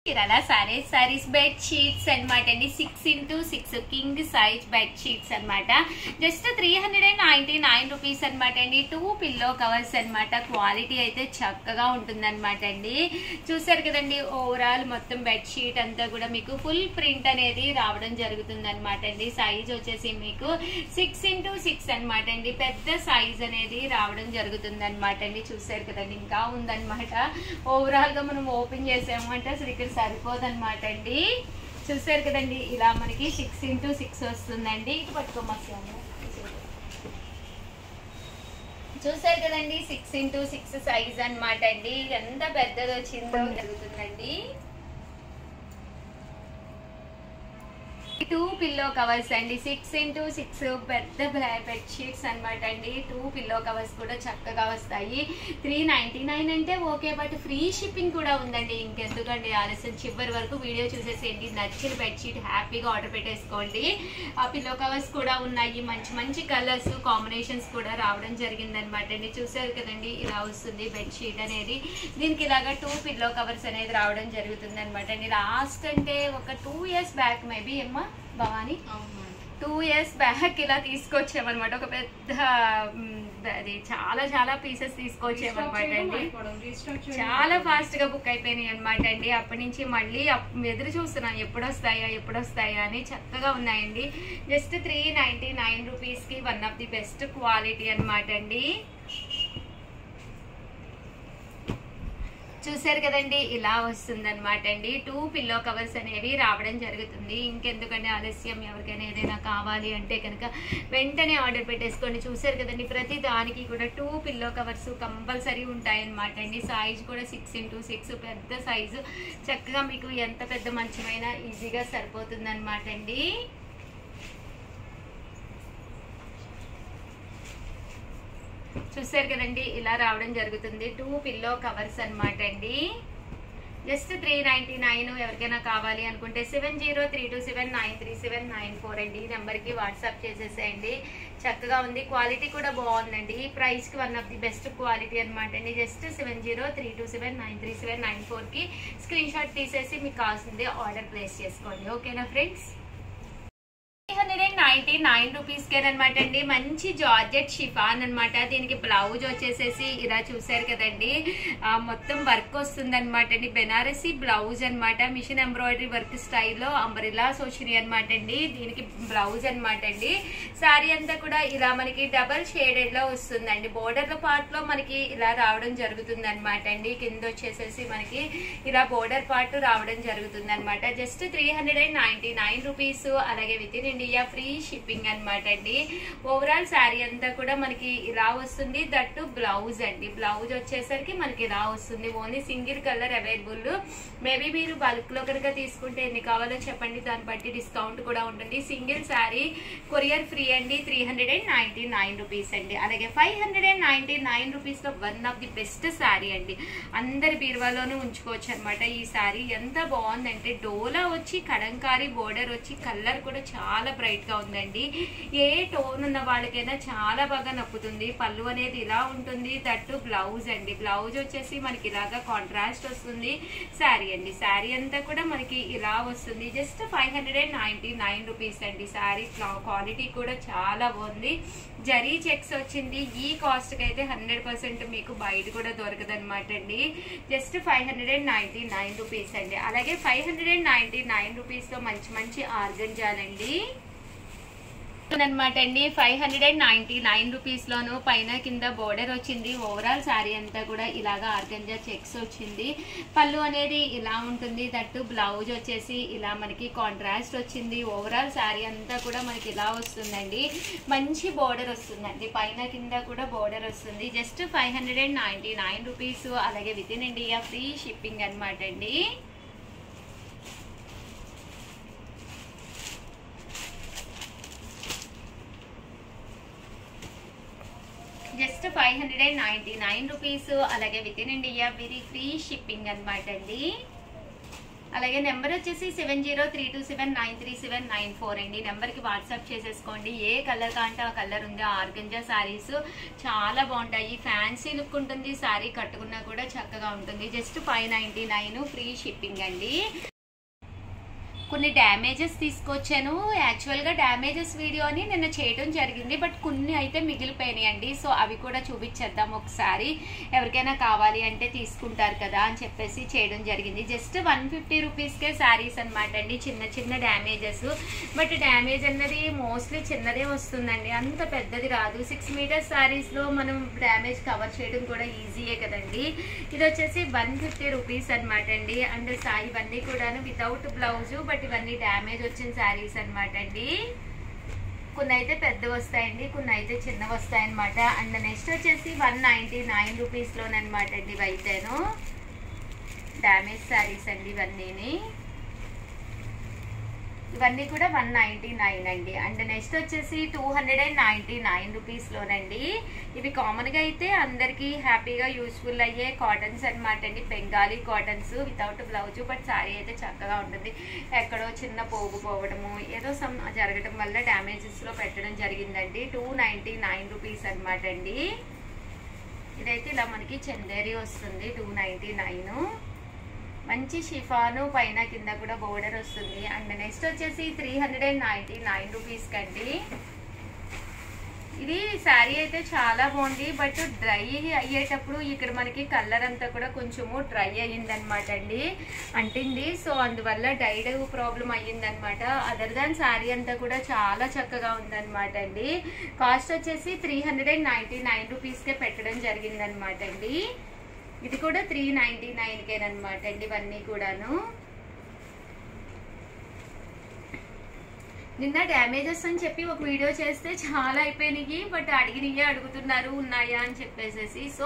కిరాలా saris bed sheets అనమాట అండి. 6x6 king size bed sheets అనమాట. జస్ట్ 399 రూపీస్ అనమాట అండి. 2 పిల్లో కవర్స్ అనమాట. క్వాలిటీ అయితే చక్కగా ఉంటుంది అనమాట అండి. చూసారు కదండి, ఓవరాల్ మొత్తం బెడ్ షీట్ అంతా కూడా మీకు ఫుల్ ప్రింట్ అనేది రావడం జరుగుతుంది అనమాట అండి. సైజ్ వచ్చేసి మీకు 6x6 అనమాట అండి. పెద్ద సైజ్ అనేది రావడం జరుగుతుంది అనమాట అండి. చూసారు కదండి, ఇంకా ఉందన్నమాట. ఓవరాల్ గా మనం ఓపెన్ చేసామంటే అసలు ఇక్కడ సరిపోదన్నమాట అండి. చూసారు కదండి, ఇలా మనకి 6x6 వస్తుందండి. ఇటు పట్టుకోమొస్తాము. చూసారు కదండి, 6x6 సైజ్ అనమాట అండి. ఎంత పెద్దది వచ్చిందో జరుగుతుందండి. 2 పిల్లో కవర్స్ అండి. 6x6 పెద్ద బెడ్ షీట్స్ అనమాట అండి. 2 పిల్లో కవర్స్ కూడా చక్కగా వస్తాయి. 399 అంటే ఓకే, బట్ ఫ్రీ షిప్పింగ్ కూడా ఉందండి. ఇంకెందుకండి ఆలస్యం, చివరి వరకు వీడియో చూసేసేయండి. నచ్చిన బెడ్ షీట్ హ్యాపీగా ఆర్డర్ పెట్టేసుకోండి. ఆ పిల్లో కవర్స్ కూడా ఉన్నాయి. మంచి మంచి కలర్స్ కాంబినేషన్స్ కూడా రావడం జరిగింది అనమాట అండి. చూసారు కదండి, ఇలా వస్తుంది బెడ్ షీట్ అనేది. దీనికి ఇలాగా 2 పిల్లో కవర్స్ అనేది రావడం జరుగుతుంది అనమాట అండి. లాస్ట్ అంటే ఒక 2 years బ్యాక్ మేబీ అమ్మా భవాని 2 years బ్యాక్ ఇలా తీసుకొచ్చామన్నమాట. ఒక పెద్ద అది చాలా పీసెస్ తీసుకొచ్చామన్నమాట అండి. చాలా ఫాస్ట్ గా బుక్ అయిపోయినాయి అనమాట అండి. అప్పటి నుంచి మళ్ళీ ఎదురు చూస్తున్నాం ఎప్పుడు వస్తాయా అని. చక్కగా ఉన్నాయండి. జస్ట్ 399 రూపీస్ కి one of the best quality అనమాట అండి. చూసారు కదండి, ఇలా వస్తుంది అనమాట అండి. 2 పిల్లో కవర్స్ అనేవి రావడం జరుగుతుంది. ఇంకెందుకంటే ఆలస్యం, ఎవరికైనా ఏదైనా కావాలి అంటే కనుక వెంటనే ఆర్డర్ పెట్టేసుకోండి. చూసారు కదండి, ప్రతి దానికి కూడా 2 పిల్లో కవర్స్ కంపల్సరీ ఉంటాయి అనమాట అండి. సైజ్ కూడా 6x6 పెద్ద సైజు. చక్కగా మీకు ఎంత పెద్ద మంచమైనా ఈజీగా సరిపోతుంది అనమాట అండి. చూసారు కదండి, ఇలా రావడం జరుగుతుంది. 2 పిల్లో కవర్స్ అనమాట అండి. జస్ట్ 399. ఎవరికైనా కావాలి అనుకుంటే 7032793794 అండి. ఈ నెంబర్కి వాట్సాప్ చేసేసేయండి. చక్కగా ఉంది, క్వాలిటీ కూడా బాగుందండి. ఈ ప్రైస్కి one of the best quality అనమాట అండి. జస్ట్ 7032793794కి స్క్రీన్ షాట్ తీసేసి మీకు కావాల్సింది ఆర్డర్ ప్లేస్ చేసుకోండి. ఓకేనా ఫ్రెండ్స్? 399 రూపీస్ కేనమాట అండి. మంచి జార్జెట్ షిఫాన్ అనమాట. దీనికి బ్లౌజ్ వచ్చేసేసి ఇలా చూసారు కదండి, మొత్తం వర్క్ వస్తుంది అనమాట అండి. బెనారసీ బ్లౌజ్ అనమాట. మిషన్ ఎంబ్రాయిడరీ వర్క్ స్టైల్లో అంబ్రెల్లా సోషిని అనమాట అండి. దీనికి బ్లౌజ్ అనమాట అండి. శారీ అంతా కూడా ఇలా మనకి డబల్ షేడెడ్ లో వస్తుందండి. బోర్డర్ పార్ట్ లో మనకి ఇలా రావడం జరుగుతుంది అనమాట అండి. కింద వచ్చేసేసి మనకి ఇలా బోర్డర్ పార్ట్ రావడం జరుగుతుంది అనమాట. Just 399 rupees. అలాగే within India free shipping అనమాట అండి. ఓవరాల్ శారీ అంతా కూడా మనకి ఇలా వస్తుంది. దట్టు బ్లౌజ్ అండి. బ్లౌజ్ వచ్చేసరికి మనకి ఇలా వస్తుంది. Only single colour available. Maybe మీరు బల్క్ లో కనుక తీసుకుంటే ఎన్ని కావాలో చెప్పండి, దాన్ని బట్టి డిస్కౌంట్ కూడా ఉంటుంది. సింగిల్ శారీ కొరియర్ ఫ్రీ అండి. 399 రూపీస్ అండి. అలాగే 599 రూపీస్ లో one of the best sari అండి. అందరి బీరువాలోనూ ఉంచుకోవచ్చు అనమాట. ఈ శారీ ఎంత బాగుందంటే డోలా వచ్చి కలంకారీ బోర్డర్ వచ్చి కలర్ కూడా చాలా బ్రైట్ గా ఉందండి. ఏ టోన్ ఉన్న వాళ్ళకైనా చాలా బాగా నప్పుతుంది. పళ్ళు అనేది ఇలా ఉంటుంది. దట్టు బ్లౌజ్ అండి. బ్లౌజ్ వచ్చేసి మనకి ఇలాగా కాంట్రాస్ట్ వస్తుంది. శారీ అండి. శారీ అంతా కూడా మనకి ఇలా వస్తుంది. జస్ట్ 599 రూపీస్ అండి. శారీ క్వాలిటీ కూడా చాలా బాగుంది. జరీ చెక్స్ వచ్చింది. ఈ కాస్ట్ కి అయితే 100% మీకు బయట కూడా దొరకదు అనమాట అండి. జస్ట్ 599 రూపీస్ అండి. అలాగే 599 రూపీస్ లో మంచి ఆర్గంజాలండి అనమాట అండి. 599 రూపీస్ లోను పైన కింద బోర్డర్ వచ్చింది. ఓవరాల్ శారీ అంతా కూడా ఇలాగా ఆర్గంజా చెక్స్ వచ్చింది. పళ్ళు అనేది ఇలా ఉంటుంది. దట్టు బ్లౌజ్ వచ్చేసి ఇలా మనకి కాంట్రాస్ట్ వచ్చింది. ఓవరాల్ శారీ అంతా కూడా మనకి ఇలా వస్తుందండి. మంచి బోర్డర్ వస్తుందండి. పైన కింద కూడా బోర్డర్ వస్తుంది. Just 599 rupees. అలాగే within India free shipping అనమాట అండి. Just 599 rupees. అలాగే within India very free shipping అనమాట అండి. అలాగే నెంబర్ వచ్చేసి 7032793794 అండి. నెంబర్కి వాట్సాప్ చేసేసుకోండి. ఏ కలర్ కాంటే ఆ కలర్ ఉంది. ఆర్గంజా శారీస్ చాలా బాగుంటాయి. ఫ్యాన్సీ లుక్ ఉంటుంది. శారీ కట్టుకున్నా కూడా చక్కగా ఉంటుంది. జస్ట్ 599 ఫ్రీ షిప్పింగ్ అండి. కొన్ని డ్యామేజెస్ తీసుకొచ్చాను. యాక్చువల్గా డ్యామేజెస్ వీడియోని నిన్న చేయడం జరిగింది, బట్ కొన్ని అయితే మిగిలిపోయినాయి అండి. సో అవి కూడా చూపించేద్దాం ఒకసారి. ఎవరికైనా కావాలి అంటే తీసుకుంటారు కదా అని చెప్పేసి చేయడం జరిగింది. జస్ట్ 150 రూపీస్కే శారీస్ అనమాట అండి. చిన్న చిన్న డ్యామేజెస్, బట్ డ్యామేజ్ అన్నది మోస్ట్లీ చిన్నదే వస్తుందండి, అంత పెద్దది రాదు. 6 మీటర్స్ శారీస్లో మనం డ్యామేజ్ కవర్ చేయడం కూడా ఈజీయే కదండి. ఇది వచ్చేసి 150 రూపీస్ అనమాట అండి. అండ్ ఇవన్నీ కూడా వితౌట్ బ్లౌజు, బట్ ఇవన్నీ డ్యామేజ్ వచ్చిన శారీస్ అనమాట అండి. కొన్ని అయితే పెద్ద వస్తాయండి, కొన్ని అయితే చిన్న వస్తాయి అనమాట. అండ్ నెక్స్ట్ వచ్చేసి 199 రూపీస్లోనమాట అండి. ఇవైతేను డ్యామేజ్ శారీస్ అండి. ఇవన్నీ కూడా 199 అండి. అండ్ నెక్స్ట్ వచ్చేసి 299 రూపీస్లోనండి. ఇవి కామన్గా అయితే అందరికీ హ్యాపీగా యూస్ఫుల్ అయ్యే కాటన్స్ అనమాట అండి. Bengali cottons without blouse, but sari అయితే చక్కగా ఉంటుంది. ఎక్కడో చిన్న పోగు పోవడము ఏదో జరగడం వల్ల డ్యామేజెస్లో పెట్టడం జరిగిందండి. 299 రూపీస్ అనమాట అండి. ఇదైతే ఇలా మనకి చందేరి వస్తుంది. 299 మంచి షిఫాను, పైన కింద కూడా బోర్డర్ వస్తుంది. అండ్ నెక్స్ట్ వచ్చేసి 399 రూపీస్ కండి. ఇది శారీ అయితే చాలా బాగుంది, బట్ డ్రై అయ్యేటప్పుడు ఇక్కడ మనకి కలర్ అంతా కూడా కొంచెము డ్రై అయ్యిందనమాట అండి, అంటింది. సో అందువల్ల డైడ్ ప్రాబ్లం అయ్యిందనమాట. అదర్ దాన్ శారీ అంతా కూడా చాలా చక్కగా ఉందనమాట అండి. కాస్ట్ వచ్చేసి 399 రూపీస్కే పెట్టడం జరిగిందనమాట అండి. ఇది కూడా 399కేనమాట అండి. ఇవన్నీ కూడాను నిన్న డ్యామేజెస్ అని చెప్పి ఒక వీడియో చేస్తే చాలా అయిపోయినాయి, బట్ అడిగినయే అడుగుతున్నారు ఉన్నాయా అని చెప్పేసి. సో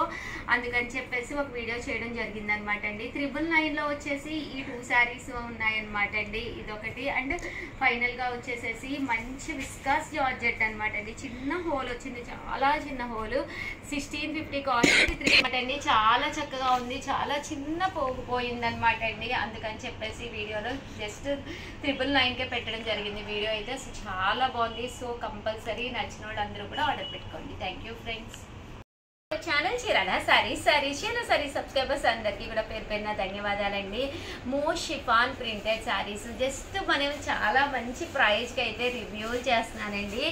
అందుకని చెప్పేసి ఒక వీడియో చేయడం జరిగింది అనమాట అండి. 999లో వచ్చేసి ఈ 2 శారీస్ ఉన్నాయన్నమాట అండి. ఇదొకటి. అండ్ ఫైనల్ గా వచ్చేసేసి మంచి విస్కాస్ జార్జెట్ అనమాట అండి. చిన్న హోల్ వచ్చింది, చాలా చిన్న హోల్. 1650 కాస్ట్ 3 అండి. చాలా చక్కగా ఉంది, చాలా చిన్న పోగిపోయింది అనమాట అండి. అందుకని చెప్పేసి వీడియోలో జస్ట్ 999కే పెట్టడం జరిగింది. వీడియో అయితే చాలా బాగుంది. సో కంపల్సరీ నచ్చిన వాళ్ళందరూ కూడా ఆర్డర్ పెట్టుకోండి. Thank you friends. Channel Chirala saris subscribers అందరికీ కూడా పేరు పేరున ధన్యవాదాలండి. Most chiffon printed saris just మనం చాలా మంచి ప్రైస్కి అయితే రివ్యూలు చేస్తున్నానండి.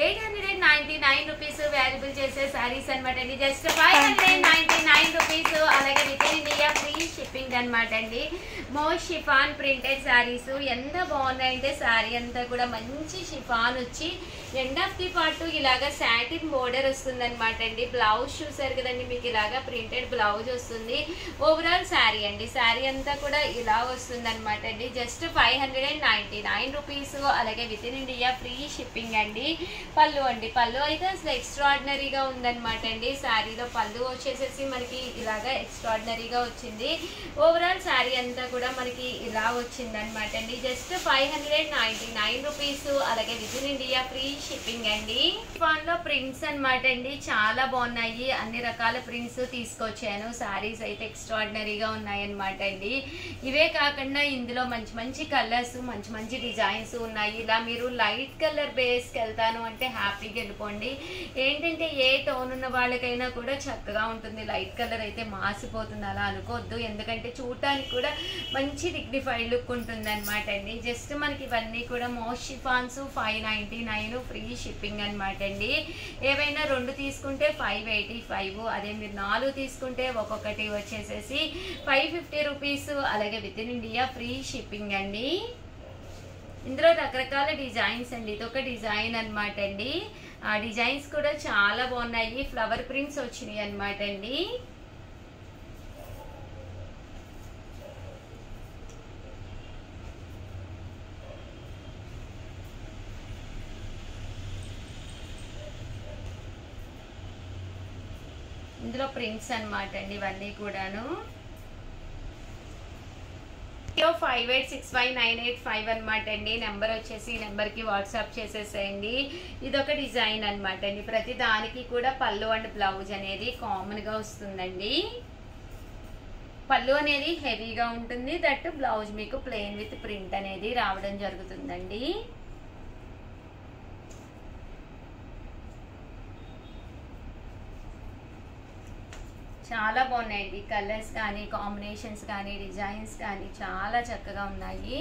899 రూపీస్ వాల్యుబుల్ చేసే శారీస్ అనమాట అండి. Just 599 rupees. అలాగే within India free shipping అనమాట అండి. మోస్ట్ షిఫాన్ ప్రింటెడ్ శారీస్ ఎంత బాగున్నాయంటే శారీ అంతా కూడా మంచి షిఫాన్ వచ్చి ఎండ్ ఆఫ్ ది పార్ట్ ఇలాగా సాటిన్ బోర్డర్ వస్తుంది అనమాట అండి. బ్లౌజ్ చూసారు కదండి, మీకు ఇలాగా ప్రింటెడ్ బ్లౌజ్ వస్తుంది. ఓవరాల్ శారీ అండి, శారీ అంతా కూడా ఇలా వస్తుంది అనమాట అండి. Just 599 rupees. అలాగే within India free shipping అండి. పళ్ళు అండి, పళ్ళు అయితే అసలు ఎక్స్ట్రాడినరీగా ఉందన్నమాట అండి. శారీలో పళ్ళు వచ్చేసేసి మనకి ఇలాగా ఎక్స్ట్రాడినరీగా వచ్చింది. ఓవరాల్ శారీ అంతా కూడా మనకి ఇలా వచ్చింది అనమాట అండి. Just 599 rupees. అలాగే within India free shipping అండి. లో ప్రింట్స్ అనమాట అండి, చాలా బాగున్నాయి. అన్ని రకాల ప్రింట్స్ తీసుకొచ్చాను. శారీస్ అయితే ఎక్స్ట్రాడినరీగా ఉన్నాయి అనమాట అండి. ఇవే కాకుండా ఇందులో మంచి మంచి కలర్స్, మంచి మంచి డిజైన్స్ ఉన్నాయి. ఇలా మీరు లైట్ కలర్ బేస్కి వెళ్తాను అంటే హ్యాపీగా వెళ్ళిపోండి. ఏంటంటే ఏ టోన్ ఉన్న వాళ్ళకైనా కూడా చక్కగా ఉంటుంది. లైట్ కలర్ అయితే మాసిపోతుంది అలా అనుకోవద్దు, ఎందుకంటే చూడటానికి కూడా మంచి డిగ్నిఫైడ్ లుక్ ఉంటుంది అనమాట అండి. జస్ట్ మనకి ఇవన్నీ కూడా మోస్ట్ షిఫాన్స్ 599 ఫ్రీ షిప్పింగ్ అనమాట అండి. ఏవైనా 2 తీసుకుంటే 585, అదే మీరు 4 తీసుకుంటే ఒక్కొక్కటి వచ్చేసేసి 550 రూపీస్. అలాగే within India free shipping అండి. ఇందులో రకరకాల డిజైన్స్ అండి. ఇదొక డిజైన్ అనమాట అండి. ఆ డిజైన్స్ కూడా చాలా బాగున్నాయి. ఫ్లవర్ ప్రింట్స్ వచ్చినాయి అనమాట అండి. ఇందులో ప్రింట్స్ అనమాట అండి ఇవన్నీ కూడాను. 586598 అనమాట అండి. నెంబర్ వచ్చేసి ఈ నెంబర్కి వాట్సాప్ చేసేసేయండి. ఇదొక డిజైన్ అనమాట అండి. ప్రతి దానికి కూడా పళ్ళు అండ్ బ్లౌజ్ అనేది కామన్గా వస్తుందండి. పళ్ళు అనేది హెవీగా ఉంటుంది, దట్ బ్లౌజ్ మీకు ప్లెయిన్ విత్ ప్రింట్ అనేది రావడం జరుగుతుందండి. చాలా బాగున్నాయండి కలర్స్ కానీ, కాంబినేషన్స్ కానీ, డిజైన్స్ కానీ చాలా చక్కగా ఉన్నాయి.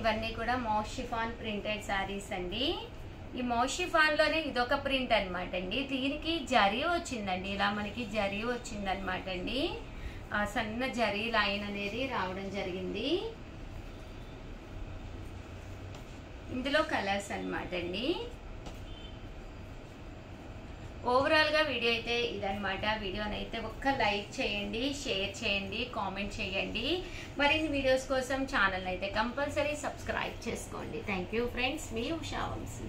ఇవన్నీ కూడా మౌస్ షిఫాన్ ప్రింటెడ్ శారీస్ అండి. ఈ మౌస్ షిఫాన్ లోనే ఇదొక ప్రింట్ అనమాట అండి. దీనికి జరీ వచ్చిందండి, ఇలా మనకి జరీ వచ్చిందనమాట అండి. సన్న జరీ లైన్ అనేది రావడం జరిగింది. ఇందులో కలర్స్ అనమాట అండి. ఓవరాల్ గా వీడియో అయితే ఇదనమాట. వీడియోని అయితే ఒక్క లైక్ చేయండి, షేర్ చేయండి, కామెంట్ చేయండి. మరిన్ని వీడియోస్ కోసం ఛానల్ అయితే కంపల్సరీ సబ్స్క్రైబ్ చేసుకోండి. థ్యాంక్ యూ ఫ్రెండ్స్, మీ Usha Vamshi.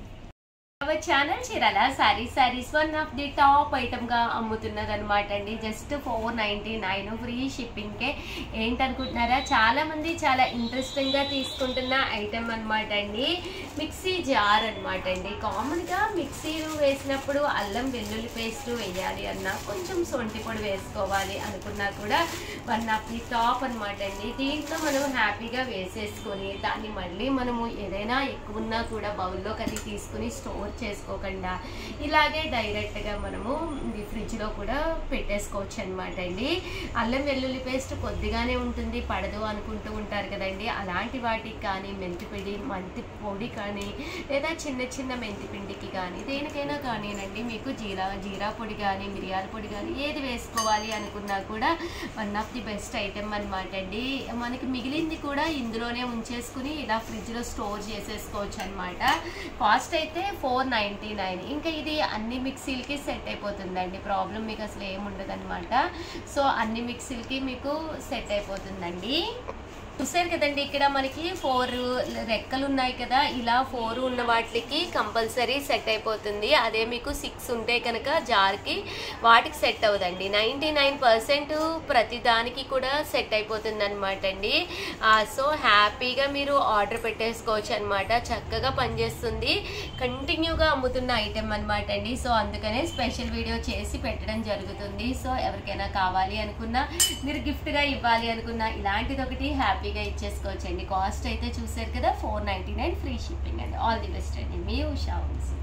Our channel Chirala sarees one of the top item గా అమ్ముతున్నది అనమాట అండి. జస్ట్ 499 ఫ్రీ షిప్పింగ్ కే. ఏంటనుకుంటున్నారా, చాలా మంది చాలా ఇంట్రెస్టింగ్ గా తీసుకుంటున్న ఐటమ్ అనమాట అండి. మిక్సీ జార్ అనమాట అండి. కామన్ గా మిక్సీలు వేసినప్పుడు అల్లం వెల్లుల్లి పేస్ట్ వేయాలి అన్నా, కొంచెం సొంటి పొడి వేసుకోవాలి అనుకున్నా కూడా వన్ ఆఫ్ ది టాప్ అనమాట అండి. దీంట్లో మనం హ్యాపీగా వేసేసుకొని దాన్ని మళ్ళీ మనము ఏదైనా ఎక్కువ ఉన్నా కూడా బౌల్లోకి అది తీసుకుని స్టోర్ చేసుకోకుండా ఇలాగే డైరెక్ట్ గా మనము ఫ్రిడ్జ్ లో కూడా పెట్టేసుకోవచ్చు అనమాట అండి. అల్లం వెల్లుల్లి పేస్ట్ కొద్దిగానే ఉంటుంది, పడదు అనుకుంటూ ఉంటారు కదండి. అలాంటి వాటికి కానీ మెంతి పొడి కానీ, లేదా చిన్న చిన్న మెంతి పిండికి కానీ, దేనికైనా కానీనండి, మీకు జీరా పొడి కానీ, మిరియాల పొడి కానీ ఏది వేసుకోవాలి అనుకున్నా కూడా one of the best item అనమాట అండి. మనకి మిగిలింది కూడా ఇందులోనే ఉంచేసుకుని ఇలా ఫ్రిడ్జ్ లో స్టోర్ చేసేసుకోవచ్చు అనమాట. కాస్ట్ అయితే 499. ఇంకా ఇది అన్ని మిక్సీలకి సెట్ అయిపోతుందండి. ప్రాబ్లం మీకు అసలు ఏముండదు అనమాట. సో అన్ని మిక్సీలకి మీకు సెట్ అయిపోతుందండి. చూసారు కదండి, ఇక్కడ మనకి 4 రెక్కలు ఉన్నాయి కదా, ఇలా 4 ఉన్న వాటికి కంపల్సరీ సెట్ అయిపోతుంది. అదే మీకు 6 ఉంటే కనుక జార్కి వాటికి సెట్ అవ్వదండి. 99% ప్రతి దానికి కూడా సెట్ అయిపోతుంది అనమాట అండి. సో హ్యాపీగా మీరు ఆర్డర్ పెట్టేసుకోవచ్చు అనమాట. చక్కగా పనిచేస్తుంది, కంటిన్యూగా అమ్ముతున్న ఐటెం అనమాట అండి. సో అందుకనే స్పెషల్ వీడియో చేసి పెట్టడం జరుగుతుంది. సో ఎవరికైనా కావాలి అనుకున్నా, మీరు గిఫ్ట్గా ఇవ్వాలి అనుకున్నా, ఇలాంటిది ఒకటి హ్యాపీగా ఇచ్చేసుకోవచ్చండి. కాస్ట్ అయితే చూసారు కదా, 499 ఫ్రీ షిప్పింగ్ అండి. ఆల్ ది బెస్ట్ అండి, మీ ఉషా వంశీ.